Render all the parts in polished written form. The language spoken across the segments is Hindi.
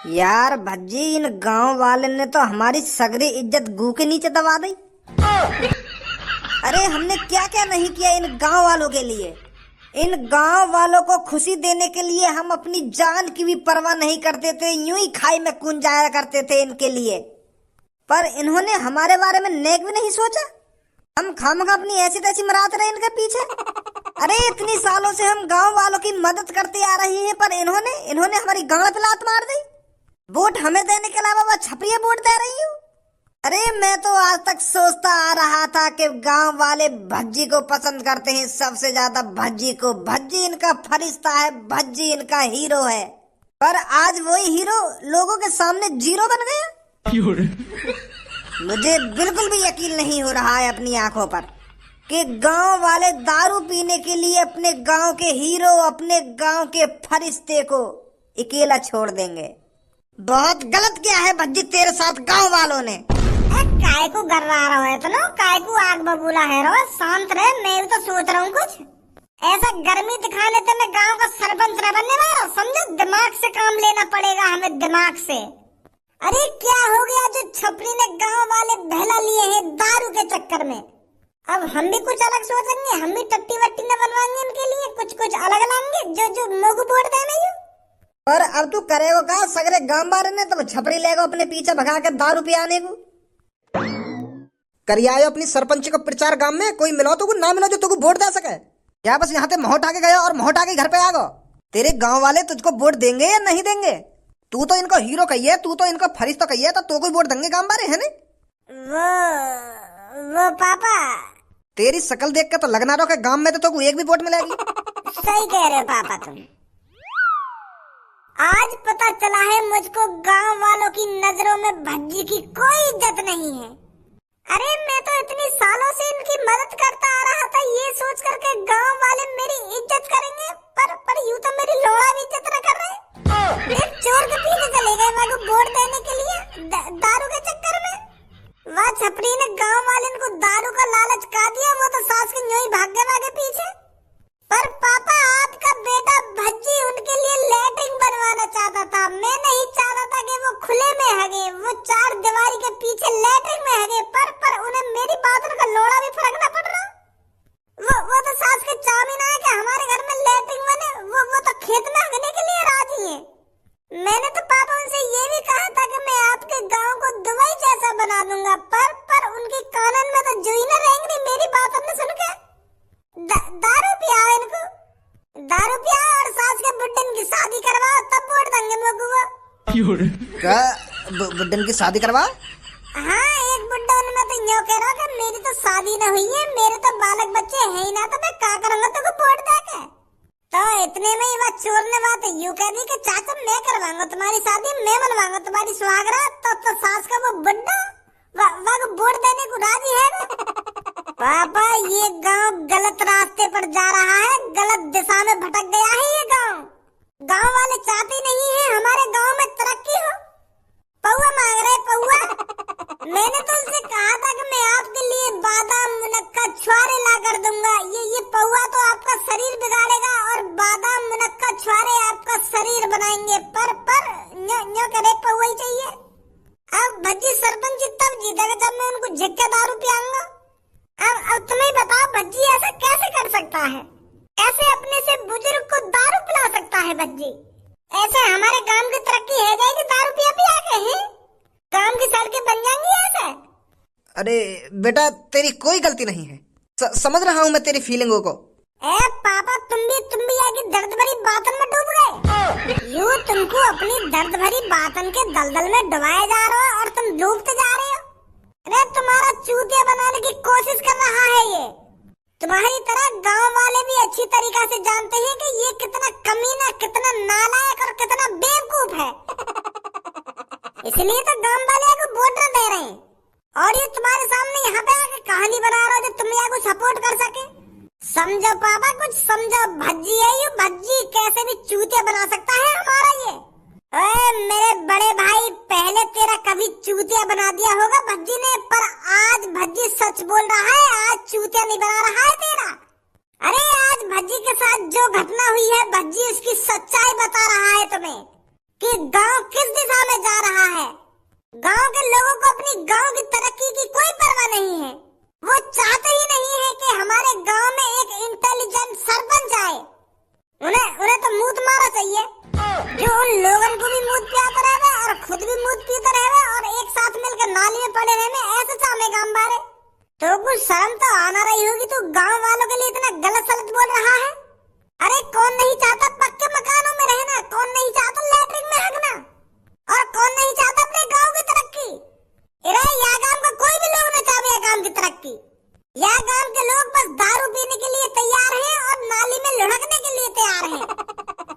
यार भज्जी, इन गांव वाले ने तो हमारी सगरी इज्जत गू के नीचे दबा दी। अरे हमने क्या क्या नहीं किया इन गांव वालों के लिए। इन गांव वालों को खुशी देने के लिए हम अपनी जान की भी परवाह नहीं करते थे, यूं ही खाई में कूद जाया करते थे इनके लिए। पर इन्होंने हमारे बारे में नेक भी नहीं सोचा। हम खामखा अपनी ऐसी तैसी मराते रहे इनके पीछे। अरे इतनी सालों से हम गांव वालों की मदद करते आ रही हैं, पर इन्होंने हमारी गांड पे लात मार दी। वोट हमें देने के अलावा वह छपरिया वोट दे रही हूँ। अरे मैं तो आज तक सोचता आ रहा था कि गांव वाले भज्जी को पसंद करते हैं सबसे ज्यादा, भज्जी को। भज्जी इनका फरिश्ता है, भज्जी इनका हीरो है। पर आज वही हीरो लोगों के सामने जीरो बन गया। मुझे बिल्कुल भी यकीन नहीं हो रहा है अपनी आंखों पर कि गांव वाले दारू पीने के लिए अपने गांव के हीरो, अपने गांव के फरिश्ते को अकेला छोड़ देंगे। बहुत गलत किया है भज्जी तेरे साथ गांव वालों ने। काय को गर्रा रहा है तो काय को आग बबूला है रो, शांत रहे। मैं भी तो सोच रहा हूँ कुछ ऐसा गर्मी दिखाने तो मैं गांव का सरपंच न बनने वाला, समझो। दिमाग से काम लेना पड़ेगा हमें, दिमाग से। अरे क्या हो गया जो छपरी ने गांव वाले बहला लिए हैं दारू के चक्कर में। अब हम भी कुछ अलग सोचेंगे, हम भी टट्टी वट्टी न बनवाएंगे इनके लिए, कुछ अलग लाएंगे जो मोगू वोट देने। पर अब तू करेगा का? सगरे गांव वाले ने तो छपरी लेगा अपने पीछे भगा के दारू पियाने को। करिए अपनी सरपंच का प्रचार गांव में, कोई मिलो तो ना मिलो जो तुझको वोट दे सके। या बस यहाँ से मोहट आके गया और मोहट आके घर पे आ गो। तेरे गांव वाले तुझको वोट देंगे या नहीं देंगे? तू तो इनको हीरो कहिए, तू तो इनको फरिश्ता कहिए, तो कोई वोट देंगे गांव वाले, है ना? वो पापा, तेरी शकल देख के तो लगना रहा कि गांव में तो एक भी वोट मिलेगी। सही कह रहे हो पापा तुम। आज पता चला है मुझको गांव वालों की नजरों में भज्जी की कोई इज्जत नहीं है। अरे मैं तो इतनी सालों से इनकी मदद करता आ रहा था ये सोच करके गांव वाले मेरी इज्जत करेंगे, पर यूं तो मेरी लोड़ा भी इज्जत न कर रहे। एक चोर के पीछे चले गए मेरे को वोट देने के लिए दारू के चक्कर में। वह छपरी ने गांव वाले को दारू का लालच का दिया, वो तो सास के यूं ही भाग गए पीछे। पर पापा आपका बेटा भज्जी उनके लिए लैट्रिन बनवाना चाहता था। मैं नहीं चाहता था कि वो खुले में हगे, वो चार दीवारी के पीछे लैट्रिन में हगे। पर उन्हें मेरी बातों का लोड़ा भी फर्क ना पड़ रहा। वो तो सास के चाउमीन आए कि हमारे घर में लैट्रिन बने, वो तो खेत में हगने के लिए राजी है। मैंने तो पापा उनसे ये भी कहा था कि मैं आपके गाँव को दुबई जैसा बना दूंगा, पर उनकी कानन में तो जुई न रहेंगी मेरी बातों ने सुन के। दारू पियाओ इनको, दारू पियाओ और सास के बुड्ढन की शादी करवाओ, तब वोट देंगे लोगों को। क्या बुड्ढन की शादी करवा? हाँ, एक बुड्ढा उनमें तो यूं कह रहा कि मेरी तो शादी न हुई है, मेरे तो बालक बच्चे है ही ना, तो मैं क्या करूंगा तुमको वोट देके। तो इतने में ही वह चोर ने बात यूं कह दी कि चाचा मैं करवाऊंगा तुम्हारी शादी, मैं बनवाऊंगा तुम्हारी सुहागरात। तो सास का वो बुड्ढा वह वोट देने को राजी है। पापा ये गांव गलत रास्ते पर जा रहा है, गलत दिशा में भटक गया है ये गांव। गांव वाले चाहते नहीं है हमारे गांव में तरक्की हो। पौवा मांग रहे पौवा। मैंने तो उनसे कहा था कि मैं आपके लिए बादाम मुनक्का छुआरे ला कर दूंगा। ये पौवा तो आपका शरीर बिगाड़ेगा और बादाम मुनक्का छुआरे आपका शरीर बनाएंगे। पर न्यो करे पौवा ही चाहिए। अब भज्जी सरपंच तब जीतेगा जब मैं उनको झिक्के दारू पियाऊंगा। अब तुम्हें बताओ भज्जी ऐसा कैसे कर सकता है? ऐसे अपने से बुजुर्ग को दारू पिला सकता है भज्जी? ऐसे हमारे गांव की तरक्की है जाएगी दारू पिया पिया के? हैं गांव की सड़कें बन जाएंगी ऐसे? अरे बेटा तेरी कोई गलती नहीं है, समझ रहा हूँ मैं तेरी फीलिंगों को। ए पापा तुम भी आगे दर्द भरी बातन में डूब गए। यूं तुमको अपनी दर्द भरी बातन के दलदल में डुबाए जा रहे हो और तुम डूबते जा रहे हो। अरे तुम्हारा चूतिया बनाने की कोशिश कर रहा है ये। तुम्हारी तरह गांव वाले भी अच्छी तरीका से जानते हैं कि ये कितना कमीना, कितना नालायक और कितना बेवकूफ है। इसलिए तो गांव वाले को वोट न दे रहे हैं और ये तुम्हारे सामने यहाँ पे आके कहानी बना रहा हो जो तुम यहाँ को सपोर्ट कर सके। समझो पापा, कुछ समझो। भज्जी है ये, भज्जी कैसे भी चूतिया बना सकता है हमारा ये। मेरे बड़े भाई, पहले तेरा कभी चूतिया बना दिया होगा भज्जी ने, पर आज भज्जी सच बोल रहा है, आज चूतिया नहीं बना रहा है तेरा। अरे आज भज्जी के साथ जो घटना हुई है भज्जी उसकी सच्चाई बता रहा है तुम्हें। कि गांव किस दिशा में जा रहा है। गांव के लोगों को अपनी गांव की तरक्की की कोई परवाह नहीं है। वो चाहते ही नहीं है कि हमारे गांव में एक इंटेलिजेंट सरपंच आए। उन्हें तो मूत मारा चाहिए, जो उन लोगों को भी मूत पियाता रहे और खुद भी मूत पीता रहे और एक साथ मिलकर नाली में पड़े रहे। ऐसे चाहे गांव बारे तो कुछ शर्म तो आना रही होगी। तू गांव वालों के लिए इतना गलत सलत बोल रहा है। अरे कौन नहीं चाहता पक्के मकानों में रहना, कौन नहीं चाहता लैट्रिन में हगना, और कौन नहीं चाहता अपने गांव की तरक्की। अरे यहाँ गांव का कोई भी लोग न चाहे यह गांव की तरक्की। यह गांव के लोग बस दारू पीने के लिए तैयार हैं और नाली में लुढ़कने के लिए तैयार हैं।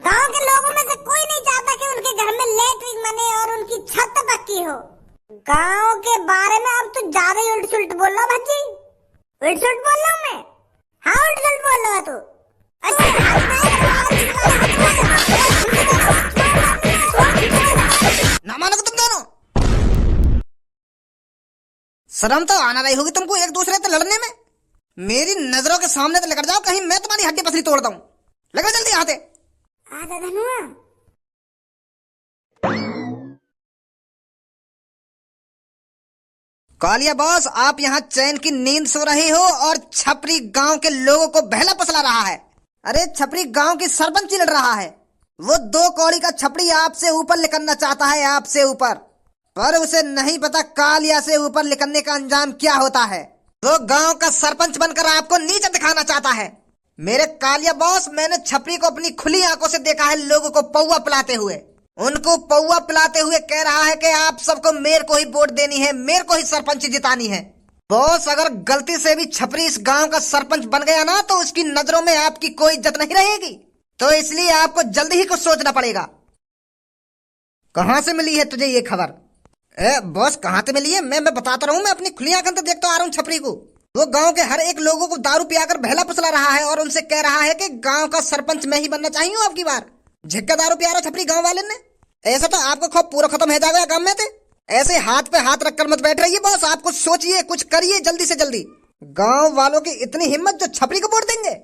गांव के लोगों में से कोई नहीं चाहता कि उनके घर में लैट्रिन बने और उनकी छत पक्की हो। गांव के बारे में अब तू ज्यादा ही उल्ट सुल्ट बोल रहा भज्जी। उल्ट सुल्ट बोल रहा हूँ मैं? हाँ उल्ट सुल्ट बोल रहा तू। ना मानोगे तुम दोनों? शर्म तो आना रही होगी तुमको एक दूसरे से लड़ने में। मेरी नजरों के सामने से लेकर जाओ, कहीं मैं तुम्हारी हड्डी पसली तोड़ दूं। लगा जल्दी यहाँ से। आजा धनुआ। कालिया बॉस, आप यहाँ चैन की नींद सो रहे हो और छपरी गांव के लोगों को बहला पसला रहा है। अरे छपरी गांव की सरपंची लड़ रहा है। वो 2 कौड़ी का छपरी आपसे ऊपर निकलना चाहता है, आपसे ऊपर, पर उसे नहीं पता कालिया से ऊपर निकलने का अंजाम क्या होता है। वो गांव का सरपंच बनकर आपको नीचे दिखाना चाहता है। मेरे कालिया बॉस, मैंने छपरी को अपनी खुली आंखों से देखा है लोगों को पौवा पिलाते हुए। उनको पौवा पिलाते हुए कह रहा है कि आप सबको मेरे को ही वोट देनी है, मेरे को ही सरपंच जितानी है। बॉस, अगर गलती से भी छपरी इस गांव का सरपंच बन गया ना तो उसकी नजरों में आपकी कोई इज्जत नहीं रहेगी। तो इसलिए आपको जल्दी ही कुछ सोचना पड़ेगा। कहां से मिली है तुझे ये खबर? बॉस कहां से मिली है? मैं बताता रहूं, मैं अपनी खुली आंखों से देखता आ रहा हूँ छपरी को। वो गांव के हर एक लोगों को दारू पियाकर बहला फुसला रहा है और उनसे कह रहा है कि गांव का सरपंच मैं ही बनना चाहिए आपकी बार। झिक्का दारू पिया रहा छपरी गांव वाले ने। ऐसा तो आपको खौफ पूरा खत्म हो जाएगा गांव में थे। ऐसे हाथ पे हाथ रखकर मत बैठ रहिए बॉस, आप कुछ सोचिए, कुछ करिए जल्दी से जल्दी। गांव वालों की इतनी हिम्मत जो छपरी को वोट देंगे,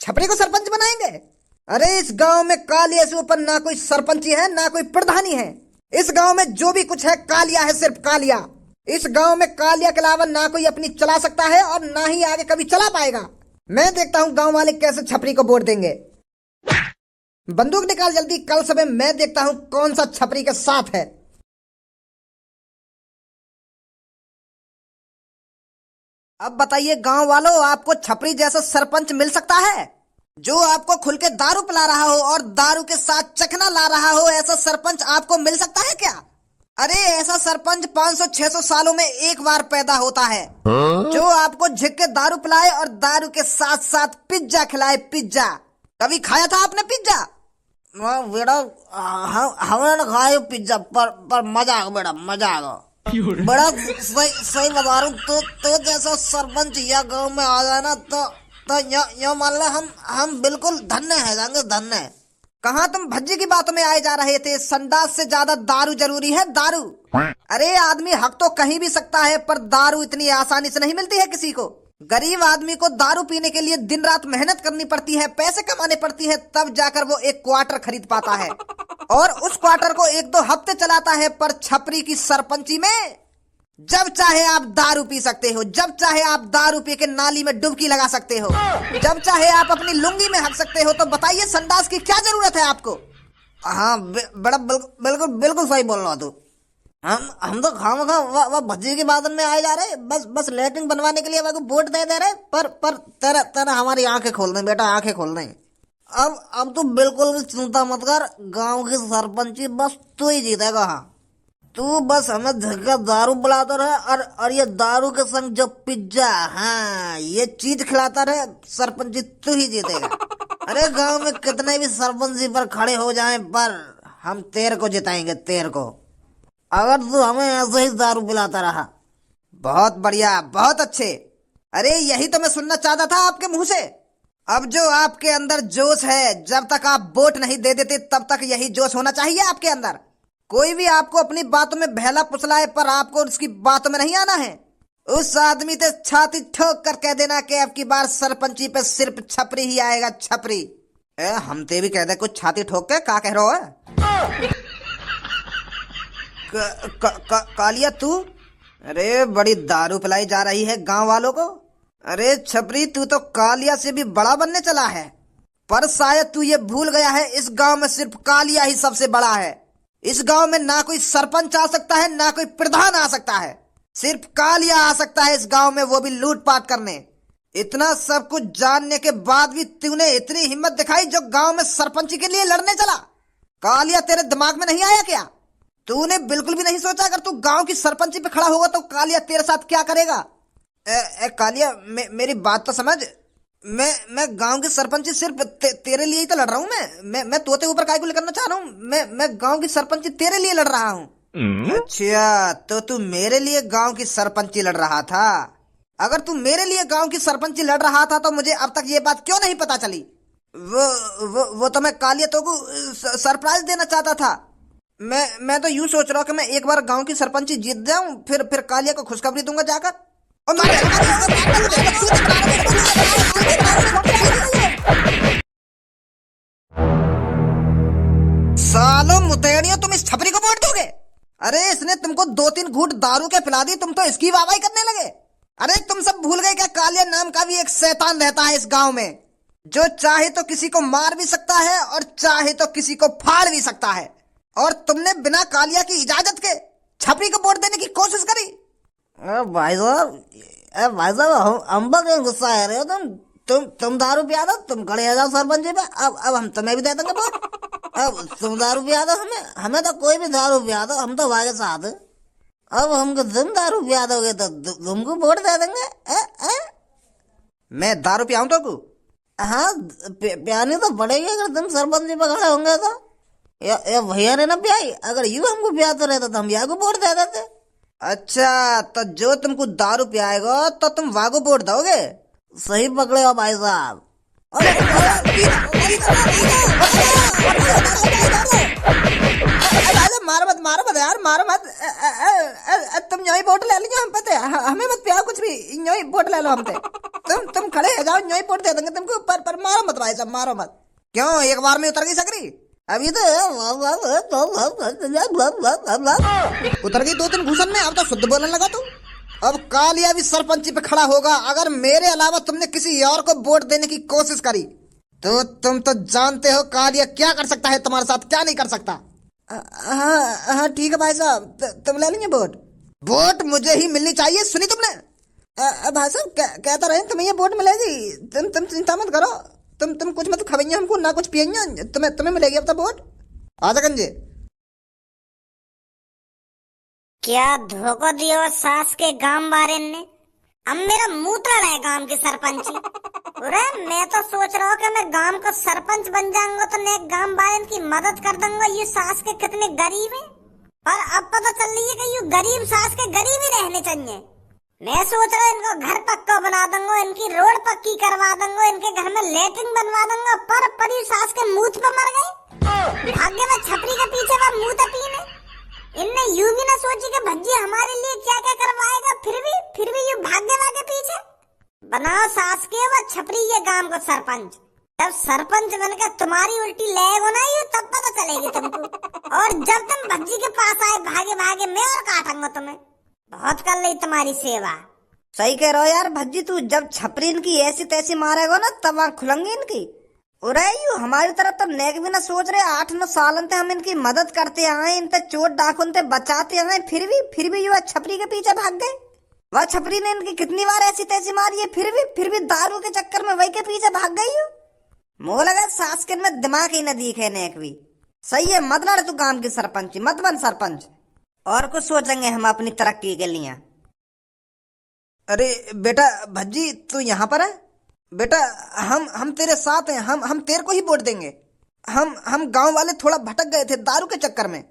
छपरी को सरपंच बनाएंगे। अरे इस गांव में कालिया से ऊपर ना कोई सरपंची है ना कोई प्रधानी है। इस गांव में जो भी कुछ है कालिया है, सिर्फ कालिया। इस गांव में कालिया के अलावा ना कोई अपनी चला सकता है और ना ही आगे कभी चला पाएगा। मैं देखता हूँ गांव वाले कैसे छपरी को वोट देंगे। बंदूक निकाल जल्दी, कल सुबह मैं देखता हूँ कौन सा छपरी के साथ है। अब बताइए गांव वालों, आपको छपरी जैसा सरपंच मिल सकता है जो आपको खुल के दारू पिला रहा हो और दारू के साथ चखना ला रहा हो? ऐसा सरपंच आपको मिल सकता है क्या? अरे ऐसा सरपंच 500-600 सालों में एक बार पैदा होता है, जो आपको झिक के दारू पिलाए और दारू के साथ साथ पिज्जा खिलाए। पिज्जा कभी खाया था आपने पिज्जा? बेटा हमने खाया पिज्जा, पर मजा आ गया बेटा, मजा आ गया। बड़ा सही बता रहा हूँ। तो जैसा सरपंच यह गांव में आ जाए ना तो यो मान ले हम बिल्कुल धन्य है, जाएंगे धन्य। कहाँ तुम भज्जी की बातों में आए जा रहे थे? संडास से ज्यादा दारू जरूरी है, दारू। अरे आदमी हक तो कहीं भी सकता है, पर दारू इतनी आसानी से नहीं मिलती है किसी को। गरीब आदमी को दारू पीने के लिए दिन रात मेहनत करनी पड़ती है, पैसे कमाने पड़ती है, तब जाकर वो एक क्वार्टर खरीद पाता है और उस क्वार्टर को 1-2 हफ्ते चलाता है। पर छपरी की सरपंची में जब चाहे आप दारू पी सकते हो, जब चाहे आप दारू पी के नाली में डुबकी लगा सकते हो, जब चाहे आप अपनी लुंगी में हक सकते हो। तो बताइए संडास की क्या जरूरत है आपको? हाँ बड़ा बिल्कुल सही बोल रहा तू। हम तो खामखा भज्जी की बात में आए जा रहे, बस लैट्रिन बनवाने के लिए वोट दे रहे। पर तेरा हमारी आंखें खोल दें बेटा, आंखें खोल दें। अब तू बिल्कुल भी चिंता मत कर, गांव की सरपंची बस तू ही जीतेगा। हाँ तू बस हमें झक्का दारू बुलाता रहे और ये दारू के संग जो पिज्जा, हाँ ये चीज खिलाता रहे, सरपंची तू ही जीतेगा। अरे गांव में कितने भी सरपंची पर खड़े हो जाएं, पर हम तेरे को जिताएंगे, तेरे को, अगर तू हमें ऐसे ही दारू पिलाता रहा। बहुत बढ़िया, बहुत अच्छे। अरे यही तो मैं सुनना चाहता था आपके मुंह से। अब जो आपके अंदर जोश है, जब तक आप वोट नहीं दे देते तब तक यही जोश होना चाहिए आपके अंदर। कोई भी आपको अपनी बातों में बहला फुसलाए, पर आपको उसकी बातों में नहीं आना है। उस आदमी से छाती ठोक कर कह देना कि अब की बार सरपंची पे सिर्फ छपरी ही आएगा, छपरी। हम ते भी कह दे कुछ छाती ठोक के, क्या कह रहे हो? कालिया तू? अरे बड़ी दारू पिलाई जा रही है गांव वालों को। अरे छपरी, तू तो कालिया से भी बड़ा बनने चला है। पर शायद तू ये भूल गया है, इस गांव में सिर्फ कालिया ही सबसे बड़ा है। इस गांव में ना कोई सरपंच आ सकता है, ना कोई प्रधान आ सकता है। सिर्फ कालिया आ सकता है इस गांव में, वो भी लूटपाट करने। इतना सब कुछ जानने के बाद भी तूने इतनी हिम्मत दिखाई जो गांव में सरपंची के लिए लड़ने चला। कालिया, तेरे दिमाग में नहीं आया क्या? तूने बिल्कुल भी नहीं सोचा अगर तू गांव की सरपंची पे खड़ा होगा तो कालिया तेरे साथ क्या करेगा? कालिया, मेरी बात तो समझ। मैं गांव की सरपंची सिर्फ तेरे लिए ही तो लड़ रहा हूँ। मैं तोते ऊपर काय को करना चाह रहा हूँ। मैं गांव की सरपंची तेरे लिए लड़ रहा हूँ। अच्छा, तो तू मेरे लिए गांव की सरपंची लड़ रहा था? अगर तू मेरे लिए गांव की सरपंची लड़ रहा था तो मुझे अब तक ये बात क्यों नहीं पता चली? वो तो मैं कालिया तो को सरप्राइज देना चाहता था। मैं तो यूं सोच रहा हूँ कि मैं एक बार गांव की सरपंची जीत जाऊं, फिर कालिया को खुशखबरी दूंगा जाकर। सालों मुतेड़ियों, तुम इस छपरी को वोट दोगे? अरे इसने तुमको 2-3 घूंट दारू के पिला दी, तुम तो इसकी वाहवाही करने लगे। अरे तुम सब भूल गए क्या कालिया नाम का भी एक शैतान रहता है इस गांव में, जो चाहे तो किसी को मार भी सकता है और चाहे तो किसी को फाड़ भी सकता है। और तुमने बिना कालिया की इजाजत के छपरी को वोट देने की कोशिश करी। भाई साहब, हम क्यों गुस्सा आ रहे हो? तुम दारू पिया दो, तुम खड़े आ जाओ सरपंच पे। अब हम तुम्हें भी दे देंगे वोट। अब तुम दारू पिया दो, हमें तो कोई भी दारू पिया दो, हम तो भाई के साथ। अब हमको तुम दारू पिया दोगे तो तुमको वोट दे देंगे। मैं दारू पियाऊं तो को? हाँ, पियानी तो पड़ेगी अगर तुम सरपंच पे खड़े होंगे तो। या भैया ने ना पियाई, अगर यू हमको पियाते रहते तो हम या को वोट दे देते। अच्छा, तो जो तुमको दारू पियाएगा तो तुम वागो वोट दोगे? सही पकड़े हो भाई साहब। मारो मत यार, मारो मत। तुम यही वोट ले लीजिए हम पे, हमें मत पियाओ कुछ भी। यही वोट ले लो हम पे। तुम खड़े हो जाओ, यही वोट दे देंगे तुमको। पर मारो मत भाई साहब, मारो मत। क्यों, एक बार में उतर गई सकरी? अभी तो उतर गई 2-3 घूसन में, अब तो शुद्ध बोलने लगा तू। अब कालिया भी सरपंची पे खड़ा होगा। अगर मेरे अलावा तुमने किसी और को वोट देने की कोशिश करी तो तुम तो जानते हो कालिया क्या कर सकता है तुम्हारे साथ, क्या नहीं कर सकता। हाँ ठीक है भाई साहब, तुम ले लेंगे वोट। वोट मुझे ही मिलनी चाहिए, सुनी तुमने? भाई साहब कहता रहे तुम्हें ये वोट मिलेगी, तुम चिंता मत करो। तुम कुछ मत खवाइए हमको, ना कुछ पियेंगे, तुम्हें मिलेगी अब तक वोट। आजा गंजे। क्या धोखा दिया सास के गांव वाले ने। अब मेरा मुंह तड़ है गांव के सरपंच। अरे मैं तो सोच रहा हूँ कि मैं गांव का सरपंच बन जाऊंगा तो मैं गांव वाले की मदद कर दूंगा। ये सास के कितने गरीब हैं, पर अब पता चल रही है कि ये गरीब सास के गरीब ही रहने चाहिए। मैं सोच रहा हूँ इनको घर पक्का बना दूंगा, इनकी रोड पक्की करवा दूंगा, इनके घर में लेटरिन बनवा दूंगा। पर ये सास के मुंह पे मर गई। भाग्य में छपरी के पीछे वह मुंह तपीन है। इनने यूं भी ना सोची कि भज्जी हमारे लिए क्या क्या करवाएगा। फिर भी यूं भाग्य के पीछे बनाओ सास के व छपरी ये गांव को सरपंच। जब सरपंच बनकर तुम्हारी उल्टी लेगो ना यू, तब पता चलेगी तुमको। और जब तुम भज्जी के पास आए भागे भागे, मैं और काटूंगा तुम्हें। बहुत कर ली तुम्हारी सेवा। सही कह रहे हो यार भज्जी, तू जब छपरी इनकी ऐसी तैसी मारेगा ना तब आँख खुलेंगी इनकी। उरे यू हमारी तरफ तो नेक भी ना सोच रहे। 8-9 सालन से हम इनकी मदद करते आए, इन पे चोट डाकुन से बचाते आए, फिर भी युवा छपरी के पीछे भाग गए। वह छपरी ने इनकी कितनी बार ऐसी तैसी मारी है, फिर भी दारू के चक्कर में वही के पीछे भाग गई हो। मोह लगा सास के में दिमाग ही न दिखे नेक भी। सही है, मत लड़ तू गांव की सरपंच, मत बन सरपंच। और कुछ सोचेंगे हम अपनी तरक्की के लिए। अरे बेटा भज्जी, तू यहाँ पर है? बेटा हम तेरे साथ हैं, हम तेरे को ही वोट देंगे। हम गांव वाले थोड़ा भटक गए थे दारू के चक्कर में।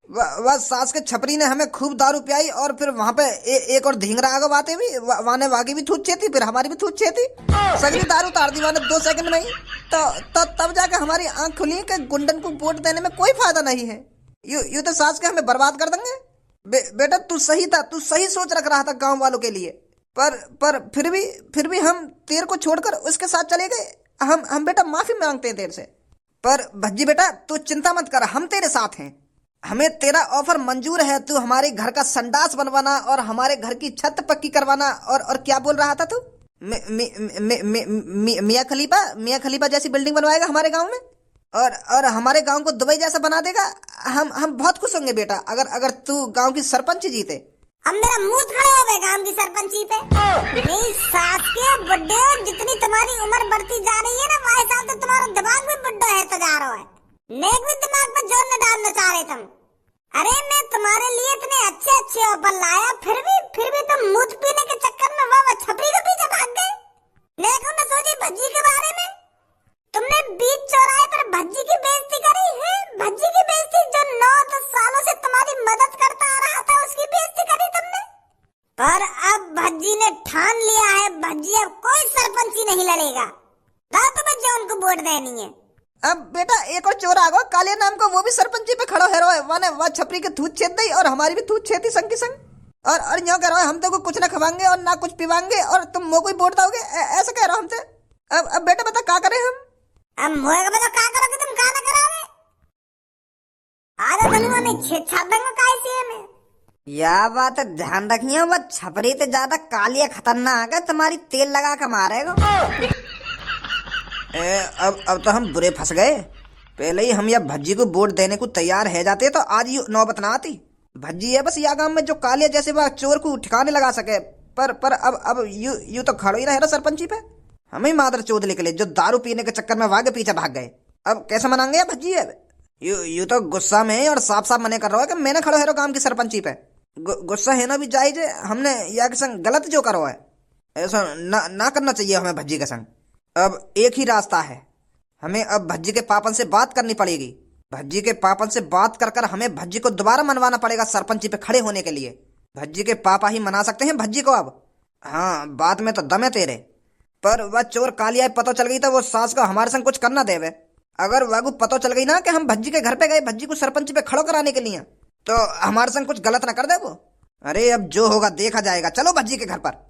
वह सास के छपरी ने हमें खूब दारू पियाई और फिर वहां पे एक और ढींगरा आगे बातें भी, वाने वागी भी थूत छेती, फिर हमारी भी थूत छेती। सगली दारू उतार दी वाने 2 सेकंड में ही। तो तब जाके हमारी आंख खुली कि गुंडन को वोट देने में कोई फायदा नहीं है। यू तो सास के हमें बर्बाद कर देंगे। बेटा तू सही था, तू सही सोच रख रहा था गाँव वालों के लिए। पर फिर भी हम तेरे को छोड़कर उसके साथ चले गए। हम बेटा माफी मांगते हैं तेरे से। पर भज्जी बेटा तू चिंता मत कर, हम तेरे साथ हैं। हमें तेरा ऑफर मंजूर है। तू हमारे घर का संडास बनवाना और हमारे घर की छत पक्की करवाना और क्या बोल रहा था तू? मियाँ खलीफा जैसी बिल्डिंग बनवाएगा हमारे गांव में और हमारे गांव को दुबई जैसा बना देगा। हम बहुत खुश होंगे बेटा अगर तू गांव की सरपंच जीते। अब मेरा मुंह खड़ा हो गया गांव की सरपंची पे। मेरी सास के बुड्ढे, जितनी तुम्हारी उम्र बढ़ती जा रही है ना, वह हिसाब से तुम्हारा दिमाग भी बुड्ढा है तो जा रहा है। नेक भी दिमाग पर जोर न डालना चाह रहे तुम। अरे मैं तुम्हारे लिए इतने अच्छे अच्छे ऑफर लाया, फिर भी तुम मूत पीने के चक्कर में वह छपरी के पीछे भाग गए। नेक न सोची भज्जी के बारे में। तुमने बीच चौराहे पर भज्जी की बेइज्जती करी है। भज्जी की बेइज्जती जो 9-10 सालों से तुम्हारी मदद करता आ रहा था, उसकी बेइज्जती करी तुमने। पर अब भज्जी ने ठान लिया है, भज्जी अब कोई सरपंची नहीं लड़ेगा। तो बच्चे उनको वोट देनी है। अब बेटा एक और चोर आ गो काले नाम को, वो भी सरपंची पे खड़ो हेरो है। वह छपरी के थूत छेद दी और हमारी भी थूत छेदी संग की संग। और यूं कह रहा है हम तो को कुछ ना खवाएंगे और ना कुछ पिवाएंगे और तुम मो कोई वोट दोगे, ऐसा कह रहा हमसे। अब बेटा बता क्या करें हम? अब मोए का क्या करोगे तुम? का ना करावे आधा बनुआ ने छेद छाप देंगे कैसे में। यह बात ध्यान रखिए, वह छपरी से ज्यादा कालिया खतरनाक है, तुम्हारी तेल लगा के मारेगा। अब तो हम बुरे फंस गए। पहले ही हम या भज्जी को वोट देने को तैयार है जाते तो आज ये नौबत ना आती। भज्जी है बस या गांव में जो कालिया जैसे वह चोर को ठिकाने लगा सके। पर अब यू तो खड़ो ही रहे सरपंची पे। हमें मादर चौध निकले जो दारू पीने के चक्कर में वागे पीछे भाग गए। अब कैसे मनाएंगे या भज्जी है? यू तो गुस्सा में और साफ साफ मने कर रहा है कि मैंने खड़ो है गांव की सरपंची पे। गुस्सा है ना भी जायज है। हमने या के संग गलत जो करो है, ऐसा ना करना चाहिए हमें भज्जी के संग। अब एक ही रास्ता है, हमें अब भज्जी के पापन से बात करनी पड़ेगी। भज्जी के पापन से बात कर कर हमें भज्जी को दोबारा मनवाना पड़ेगा सरपंची पे खड़े होने के लिए। भज्जी के पापा ही मना सकते हैं भज्जी को अब। हाँ बात में तो दम है तेरे, पर वह चोर कालिया पता चल गई तो वो सास को हमारे संग कुछ करना देवे। अगर वह को पता चल गई ना कि हम भज्जी के घर पे गए भज्जी को सरपंची पे खड़ो कराने के लिए, तो हमारे संग कुछ गलत ना कर दे वो। अरे अब जो होगा देखा जाएगा, चलो भज्जी के घर पर।